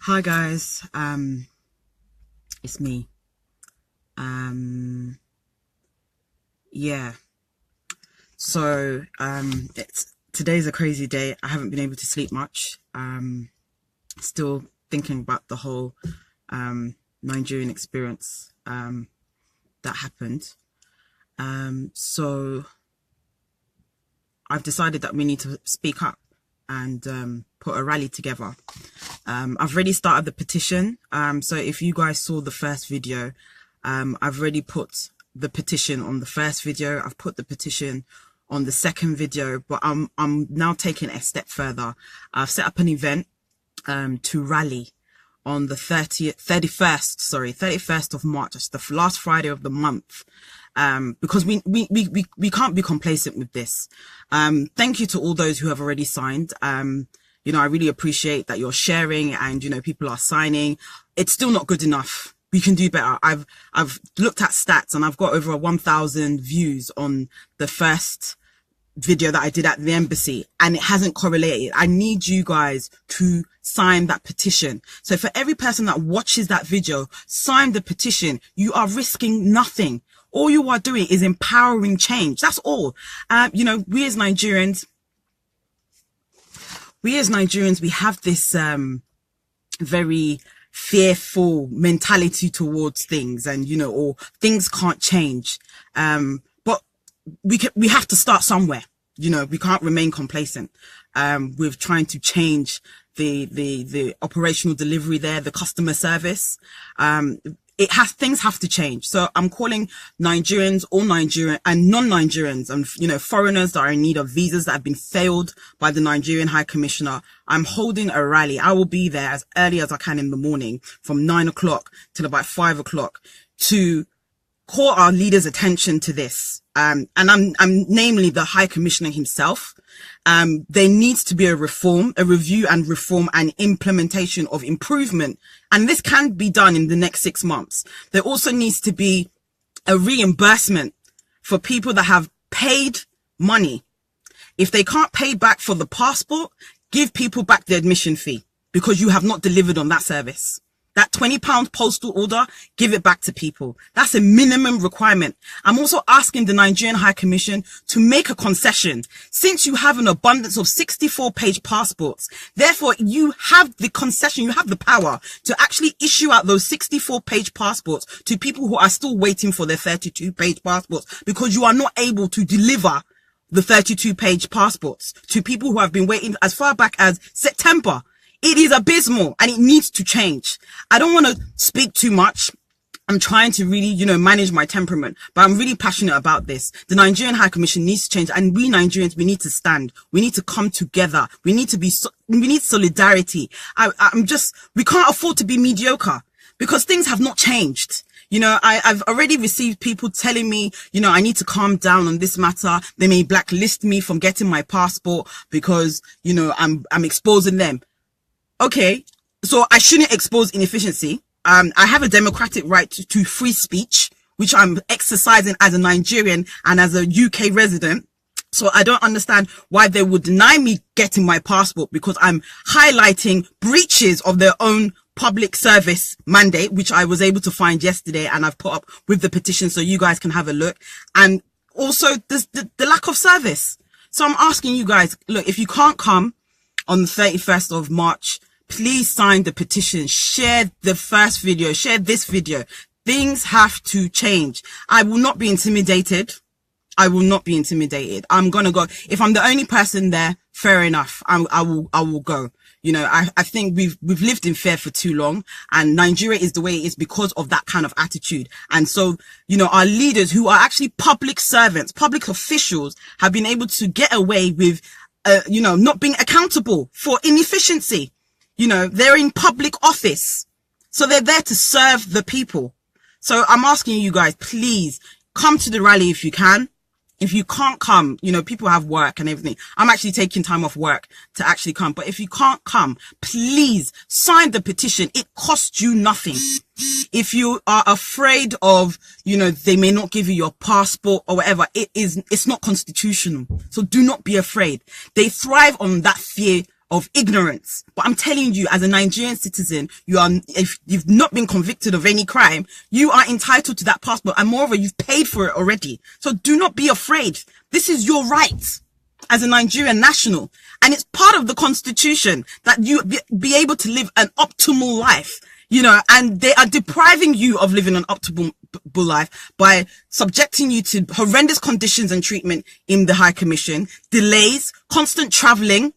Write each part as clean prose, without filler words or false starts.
Hi guys, it's me. Yeah. So it's today's a crazy day. I haven't been able to sleep much. Still thinking about the whole Nigerian experience that happened. So I've decided that we need to speak up and put a rally together. I've already started the petition. So if you guys saw the first video, I've already put the petition on the first video. I've put the petition on the second video, but I'm now taking it a step further. I've set up an event to rally on the 31st of March. It's the last Friday of the month. Because we can't be complacent with this. Thank you to all those who have already signed. You know, I really appreciate that you're sharing and, you know, people are signing. It's still not good enough. We can do better. I've looked at stats and I've got over 1,000 views on the first video that I did at the embassy, and it hasn't correlated. I need you guys to sign that petition. So for every person that watches that video, sign the petition. You are risking nothing. All you are doing is empowering change. That's all. You know, we as Nigerians, we have this very fearful mentality towards things, and you know, or things can't change. But we have to start somewhere. You know, we can't remain complacent with trying to change the operational delivery there, the customer service. Things have to change. So I'm calling Nigerians, all Nigerian and non-Nigerians, and, you know, foreigners that are in need of visas that have been failed by the Nigerian High Commissioner. I'm holding a rally. I will be there as early as I can in the morning from 9 o'clock till about 5 o'clock to call our leaders' attention to this. And I'm namely the High Commissioner himself. There needs to be a review and reform and implementation of improvement. And this can be done in the next 6 months. There also needs to be a reimbursement for people that have paid money. If they can't pay back for the passport, give people back the admission fee because you have not delivered on that service. That £20 postal order, give it back to people. That's a minimum requirement. I'm also asking the Nigerian High Commission to make a concession. Since you have an abundance of 64-page passports, therefore you have the concession, you have the power to actually issue out those 64-page passports to people who are still waiting for their 32-page passports, because you are not able to deliver the 32-page passports to people who have been waiting as far back as September. It is abysmal and it needs to change. I don't want to speak too much. I'm trying to really, you know, manage my temperament, but I'm really passionate about this. The Nigerian High Commission needs to change, and we Nigerians, we need to stand. We need to come together. We need solidarity. We can't afford to be mediocre because things have not changed. You know, I've already received people telling me, you know, I need to calm down on this matter. They may blacklist me from getting my passport because, you know, I'm exposing them. Okay, so I shouldn't expose inefficiency. I have a democratic right to free speech, which I'm exercising as a Nigerian and as a UK resident. So I don't understand why they would deny me getting my passport because I'm highlighting breaches of their own public service mandate, which I was able to find yesterday, and I've put up with the petition so you guys can have a look. And also the lack of service. So I'm asking you guys, look, if you can't come on the 31st of March, please sign the petition, share the first video, share this video. Things have to change. I will not be intimidated. I will not be intimidated. I'm going to go. If I'm the only person there, fair enough. I will go. You know, I think we've lived in fear for too long, and Nigeria is the way it is because of that kind of attitude. And so, you know, our leaders who are actually public servants, public officials, have been able to get away with you know, not being accountable for inefficiency. You know, they're in public office, so they're there to serve the people. So I'm asking you guys, please come to the rally if you can. If you can't come, you know, people have work and everything. I'm actually taking time off work to actually come. But if you can't come, please sign the petition. It costs you nothing. If you are afraid of, you know, they may not give you your passport or whatever, it's not constitutional. So do not be afraid. They thrive on that fear of ignorance. But I'm telling you, as a Nigerian citizen, if you've not been convicted of any crime, you are entitled to that passport. And moreover, you've paid for it already. So do not be afraid. This is your right as a Nigerian national. And it's part of the constitution that you be able to live an optimal life, and they are depriving you of living an optimal life by subjecting you to horrendous conditions and treatment in the High Commission, delays, constant traveling.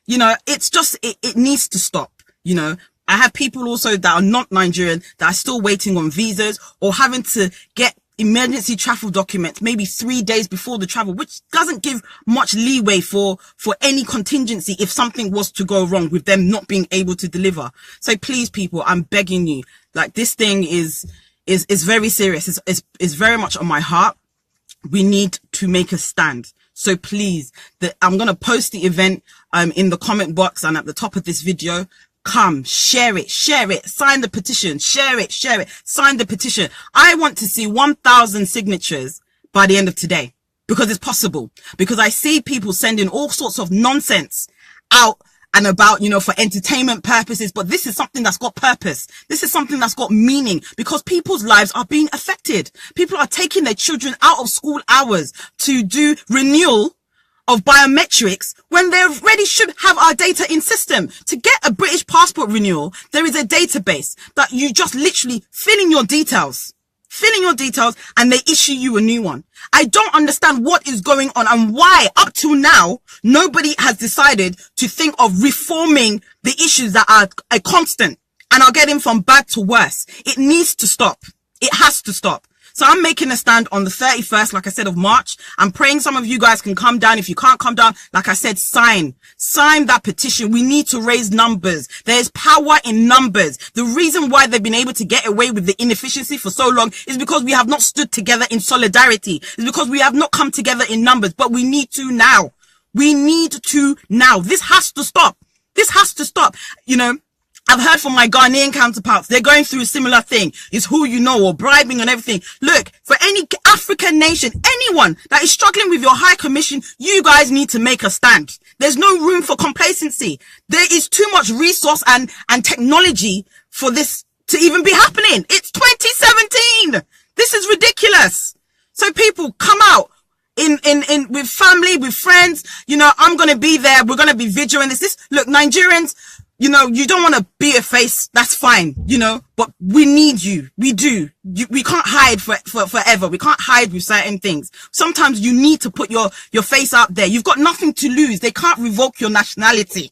It's just, it needs to stop. I have people also that are not Nigerian that are still waiting on visas or having to get emergency travel documents maybe 3 days before the travel, which doesn't give much leeway for any contingency if something was to go wrong with them not being able to deliver. So please, people, I'm begging you, like, this thing is very serious. It's very much on my heart. We need to make a stand. So please, I'm going to post the event in the comment box and at the top of this video. Come, share it, sign the petition, share it, sign the petition. I want to see 1,000 signatures by the end of today, because it's possible. Because I see people sending all sorts of nonsense out and about, for entertainment purposes. But this is something that's got purpose. This is something that's got meaning, because people's lives are being affected. People are taking their children out of school hours to do renewal of biometrics when they already should have our data in system. To get a British passport renewal, there is a database that you just literally fill in your details, and they issue you a new one. I don't understand what is going on and why up till now, nobody has decided to think of reforming the issues that are a constant and are getting from bad to worse. It needs to stop. It has to stop. So I'm making a stand on the 31st, like I said, of March. I'm praying some of you guys can come down. If you can't come down, like I said, sign that petition. We need to raise numbers. There's power in numbers. The reason why they've been able to get away with the inefficiency for so long is because we have not stood together in solidarity. It's because we have not come together in numbers, but we need to now. We need to now. This has to stop. This has to stop. I've heard from my Ghanaian counterparts, they're going through a similar thing. It's who you know, or bribing and everything. Look, for any African nation, anyone that is struggling with your High Commission, you guys need to make a stand. There's no room for complacency. There is too much resource and technology for this to even be happening. It's 2017. This is ridiculous. So people, come out with family, with friends. I'm going to be there. We're going to be vigilant. Look, Nigerians, you don't want to be a face. That's fine, but we need you. We do. We can't hide for forever. We can't hide with certain things. Sometimes you need to put your face out there. You've got nothing to lose. They can't revoke your nationality.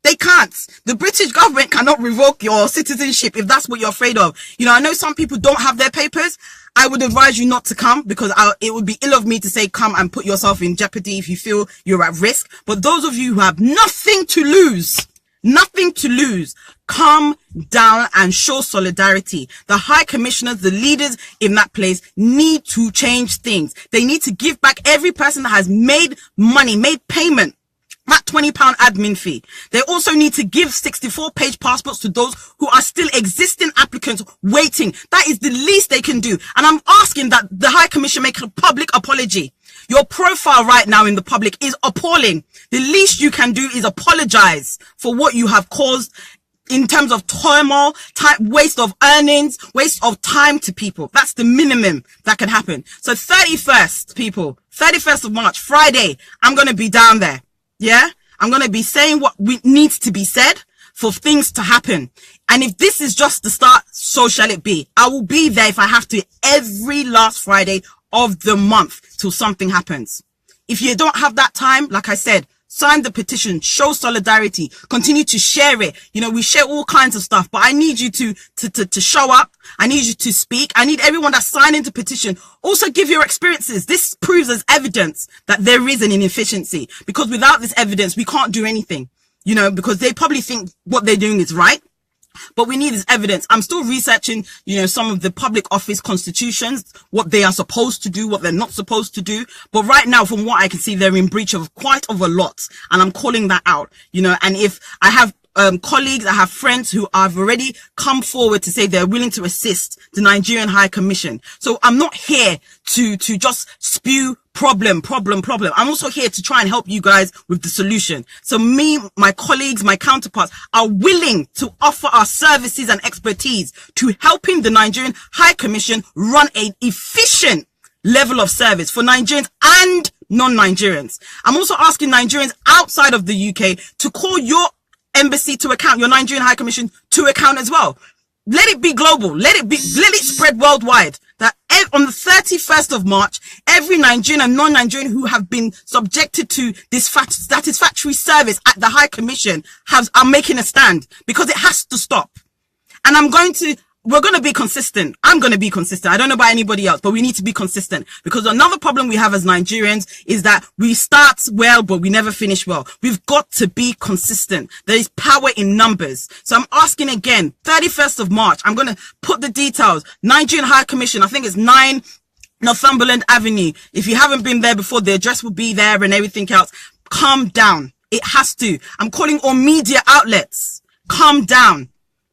They can't. The British government cannot revoke your citizenship if that's what you're afraid of. I know some people don't have their papers. I would advise you not to come, because it would be ill of me to say come and put yourself in jeopardy if you feel you're at risk. But those of you who have nothing to lose, come down and show solidarity. The High Commissioners, the leaders in that place, need to change things. They need to give back every person that has made money, made payment, that £20 admin fee. They also need to give 64-page passports to those who are still existing applicants waiting. That is the least they can do. And I'm asking that the High Commission make a public apology. Your profile right now in the public is appalling. The least you can do is apologize for what you have caused in terms of turmoil, waste of earnings, waste of time to people. That's the minimum that can happen. So 31st, people, 31st of March, Friday, I'm going to be down there. Yeah, I'm going to be saying what needs to be said for things to happen. And if this is just the start, so shall it be. I will be there if I have to every last Friday of the month till something happens. If you don't have that time, like I said, sign the petition, show solidarity, continue to share it. We share all kinds of stuff, but I need you to show up. I need you to speak. I need everyone that's signing the petition also give your experiences. This proves as evidence that there is an inefficiency, because without this evidence, we can't do anything, because they probably think what they're doing is right. But we need this evidence. I'm still researching, some of the public office constitutions, what they are supposed to do, what they're not supposed to do. But right now, from what I can see, they're in breach of quite of a lot. And I'm calling that out, and if I have colleagues, I have friends who have already come forward to say they're willing to assist the Nigerian High Commission. So I'm not here to just spew Problem. I'm also here to try and help you guys with the solution. So me, my colleagues, my counterparts are willing to offer our services and expertise to helping the Nigerian High Commission run an efficient level of service for Nigerians and non-Nigerians. I'm also asking Nigerians outside of the UK to call your embassy to account, your Nigerian High Commission to account as well. Let it be global. Let it spread worldwide. That on the 31st of March, every Nigerian and non-Nigerian who have been subjected to this satisfactory service at the High Commission are making a stand, because it has to stop. And we're going to be consistent. I'm going to be consistent. I don't know about anybody else, but we need to be consistent, because another problem we have as Nigerians is that we start well, but we never finish well. We've got to be consistent. There is power in numbers. So I'm asking again, 31st of March, I'm going to put the details. Nigerian High Commission, I think it's 9 Northumberland Avenue. If you haven't been there before, the address will be there and everything else. Calm down. It has to. I'm calling all media outlets. Calm down.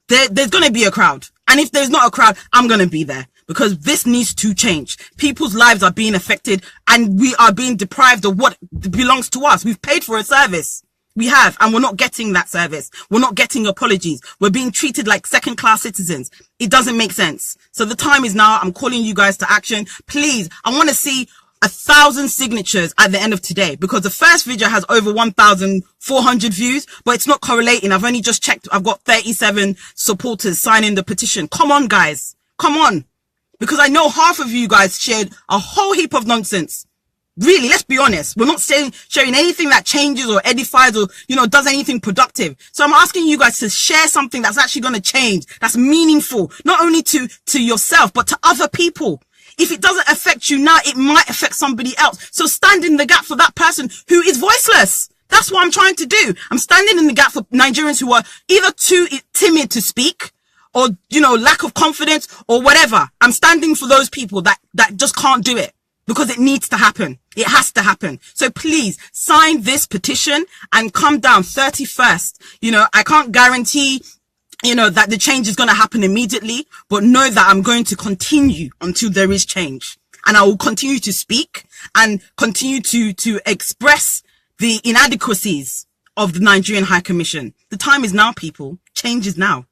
There's going to be a crowd. And if there's not a crowd, I'm going to be there, because this needs to change. People's lives are being affected and we are being deprived of what belongs to us. We've paid for a service. We have, and we're not getting that service. We're not getting apologies. We're being treated like second-class citizens. It doesn't make sense. So the time is now. I'm calling you guys to action. Please, I want to see 1,000 signatures at the end of today, because the first video has over 1,400 views, but it's not correlating. I've only just checked. I've got 37 supporters signing the petition. Come on, guys. Come on. Because I know half of you guys shared a whole heap of nonsense. Really, let's be honest. We're not sharing anything that changes or edifies or, does anything productive. So I'm asking you guys to share something that's actually going to change, that's meaningful, not only to yourself, but to other people. If it doesn't affect you now, it might affect somebody else. So stand in the gap for that person who is voiceless. That's what I'm trying to do. I'm standing in the gap for Nigerians who are either too timid to speak, or, lack of confidence or whatever. I'm standing for those people that just can't do it, because it needs to happen. It has to happen. So please sign this petition and come down 31st. I can't guarantee that the change is going to happen immediately, but know that I'm going to continue until there is change. And I will continue to speak and continue to express the inadequacies of the Nigerian High Commission. The time is now, people. Change is now.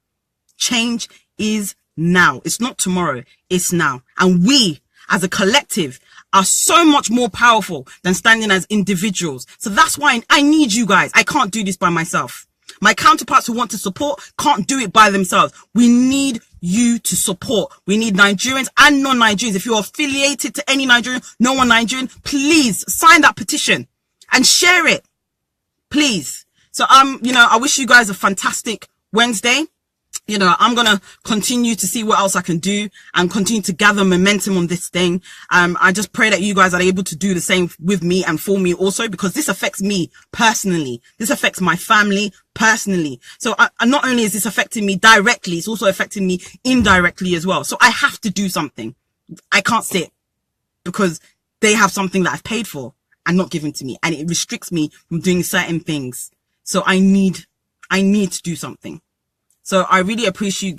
Change is now. It's not tomorrow. It's now. And we, as a collective, are so much more powerful than standing as individuals. So that's why I need you guys. I can't do this by myself. My counterparts who want to support can't do it by themselves. We need you to support. We need Nigerians and non-Nigerians. If you're affiliated to any Nigerian, non-Nigerian, please sign that petition and share it. Please. So, I wish you guys a fantastic Wednesday. I'm going to continue to see what else I can do and continue to gather momentum on this thing. I just pray that you guys are able to do the same with me and for me also, because this affects me personally. This affects my family personally. So not only is this affecting me directly, it's also affecting me indirectly as well. So I have to do something. I can't sit because they have something that I've paid for and not given to me, and it restricts me from doing certain things. So I need to do something. So I really appreciate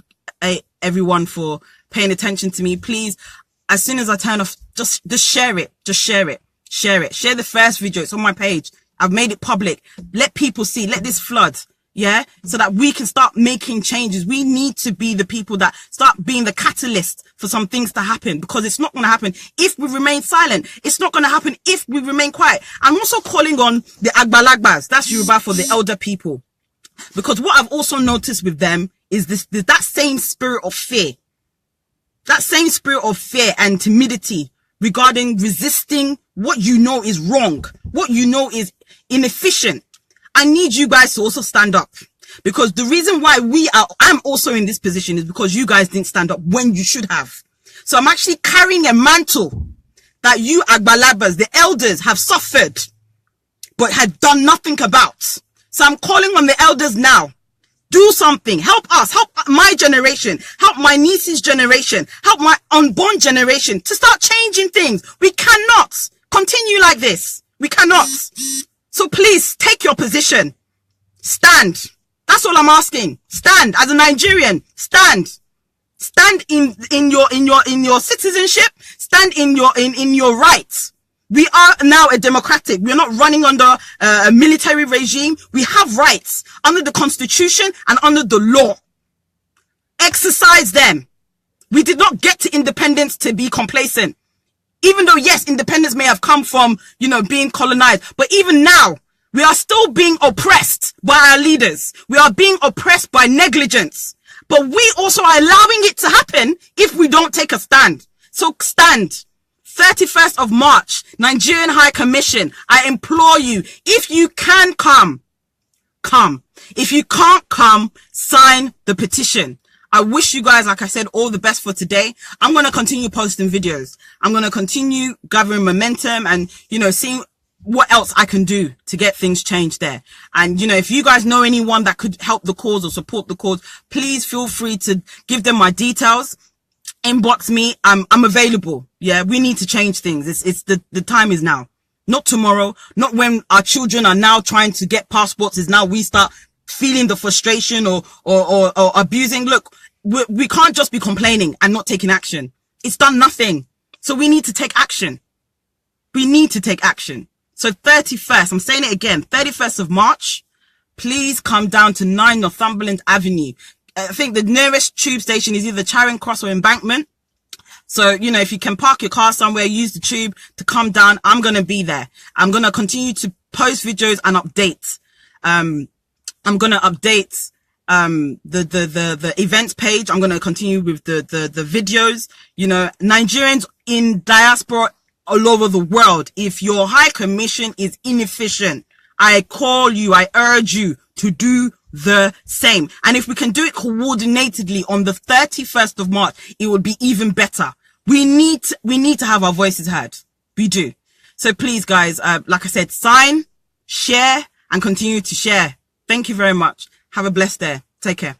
everyone for paying attention to me. Please, as soon as I turn off, just share it. Just share it. Share it. Share the first video. It's on my page. I've made it public. Let people see. Let this flood. Yeah. So that we can start making changes. We need to be the people that start being the catalyst for some things to happen, because it's not going to happen if we remain silent. It's not going to happen if we remain quiet. I'm also calling on the Agbalagbas. That's Yoruba for the elder people. Because what I've also noticed with them is that same spirit of fear. That same spirit of fear and timidity regarding resisting what you know is wrong, what you know is inefficient. I need you guys to also stand up. Because the reason why I'm also in this position is because you guys didn't stand up when you should have. So I'm actually carrying a mantle that you Agbalabas, the elders, have suffered, but had done nothing about. So I'm calling on the elders now. Do something. Help us. Help my generation. Help my niece's generation. Help my unborn generation to start changing things. We cannot continue like this. We cannot. So please take your position. Stand. That's all I'm asking. Stand as a Nigerian. Stand. Stand in your citizenship. Stand in your rights. We are now a democratic. We're not running under a military regime. We have rights under the constitution and under the law. Exercise them. We did not get to independence to be complacent. Even though, yes, independence may have come from, being colonized. But even now, we are still being oppressed by our leaders. We are being oppressed by negligence. But we also are allowing it to happen if we don't take a stand. So stand. 31st of March, Nigerian High Commission. I implore you, if you can come. If you can't come, sign the petition. I wish you guys, like I said, all the best for today. I'm going to continue posting videos. I'm going to continue gathering momentum and, seeing what else I can do to get things changed there. And, if you guys know anyone that could help the cause or support the cause, please feel free to give them my details. Inbox me. I'm available. Yeah, we need to change things. It's the time is now. Not tomorrow. Not when our children are now trying to get passports. Is now we start feeling the frustration or abusing. Look, we can't just be complaining and not taking action. It's done nothing. So we need to take action. We need to take action. So 31st, I'm saying it again, 31st of March, please come down to 9 Northumberland Avenue. I think the nearest tube station is either Charing Cross or Embankment. So, if you can park your car somewhere, use the tube to come down. I'm going to be there. I'm going to continue to post videos and update. I'm going to update the events page. I'm going to continue with the videos. Nigerians in diaspora all over the world, if your High Commission is inefficient, I call you, I urge you to do the same. And if we can do it coordinatedly on the 31st of March, it would be even better. We need to have our voices heard. We do. So please, guys, like I said, sign, share, and continue to share. Thank you very much. Have a blessed day. Take care.